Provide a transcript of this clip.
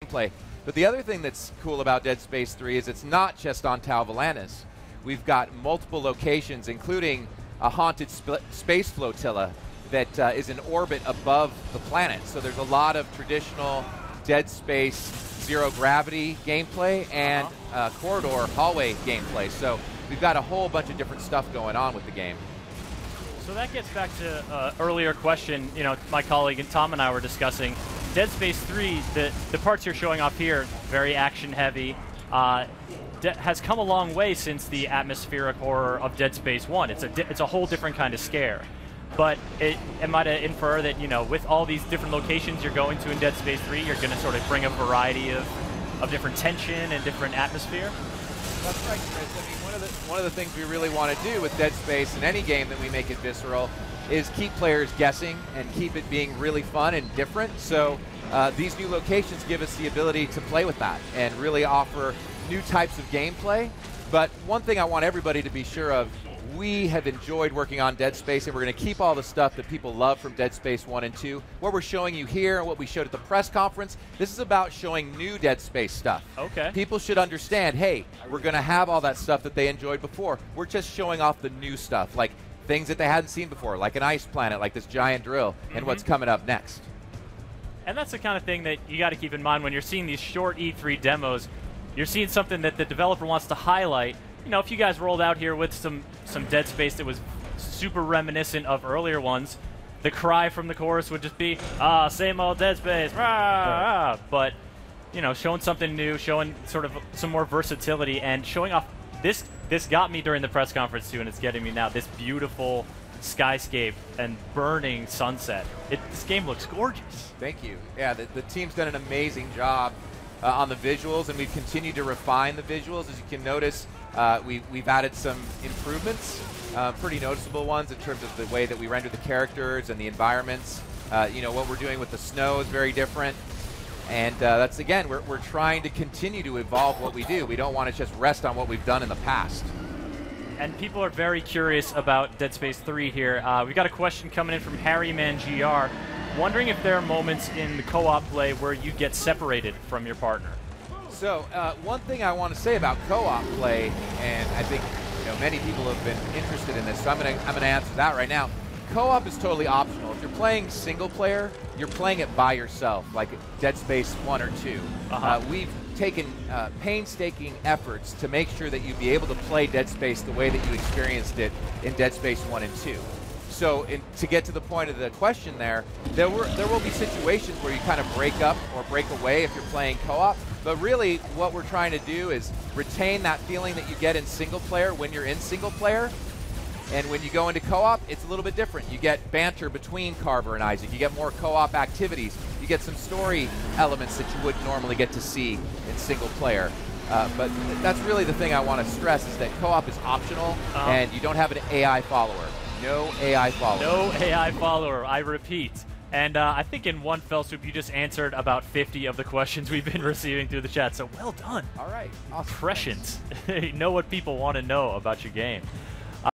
gameplay. But the other thing that's cool about Dead Space 3 is it's not just on Tau Volantis. We've got multiple locations, including a haunted space flotilla that is in orbit above the planet. So there's a lot of traditional Dead Space zero gravity gameplay and corridor hallway gameplay. So we've got a whole bunch of different stuff going on with the game. So that gets back to earlier question, my colleague and Tom and I were discussing. Dead Space 3, the parts you're showing off here, very action heavy, has come a long way since the atmospheric horror of Dead Space 1. It's a whole different kind of scare. But am I to infer that, with all these different locations you're going to in Dead Space 3, you're going to sort of bring a variety of different tension and different atmosphere? That's right, Chris. I mean, one of the things we really want to do with Dead Space in any game that we make it visceral is keep players guessing and keep it being really fun and different. So these new locations give us the ability to play with that and really offer new types of gameplay. But one thing I want everybody to be sure of, we have enjoyed working on Dead Space, and we're going to keep all the stuff that people love from Dead Space 1 and 2. What we're showing you here and what we showed at the press conference, this is about showing new Dead Space stuff. Okay. People should understand, hey, we're going to have all that stuff that they enjoyed before. We're just showing off the new stuff, like things that they hadn't seen before, like an ice planet, like this giant drill, and what's coming up next. And that's the kind of thing that you got to keep in mind when you're seeing these short E3 demos. You're seeing something that the developer wants to highlight. If you guys rolled out here with some Dead Space that was super reminiscent of earlier ones, the cry from the chorus would just be, same old Dead Space, rah, rah. But, showing something new, showing sort of some more versatility, and showing off this got me during the press conference too, and it's getting me now, this beautiful skyscape and burning sunset. This game looks gorgeous. Thank you. Yeah, the team's done an amazing job on the visuals, and we've continued to refine the visuals. As you can notice, we've added some improvements, pretty noticeable ones in terms of the way that we render the characters and the environments. What we're doing with the snow is very different. And that's, again, we're trying to continue to evolve what we do. We don't want to just rest on what we've done in the past. And people are very curious about Dead Space 3 here. We've got a question coming in from Harryman GR, wondering if there are moments in the co-op play where you get separated from your partner. So one thing I want to say about co-op play, and I think many people have been interested in this, so I'm going to answer that right now. Co-op is totally optional. If you're playing single player, you're playing it by yourself, like Dead Space 1 or 2. We've taken painstaking efforts to make sure that you'd be able to play Dead Space the way that you experienced it in Dead Space 1 and 2. So to get to the point of the question there will be situations where you kind of break up or break away if you're playing co-op. But really, what we're trying to do is retain that feeling that you get in single player when you're in single player. And when you go into co-op, it's a little bit different. You get banter between Carver and Isaac. You get more co-op activities. You get some story elements that you wouldn't normally get to see in single player. But that's really the thing I want to stress, is that co-op is optional, and you don't have an AI follower. No AI follower. No AI follower, I repeat. And I think in one fell swoop, you just answered about 50 of the questions we've been receiving through the chat. So well done. All right. Awesome. Prescient. You know what people want to know about your game.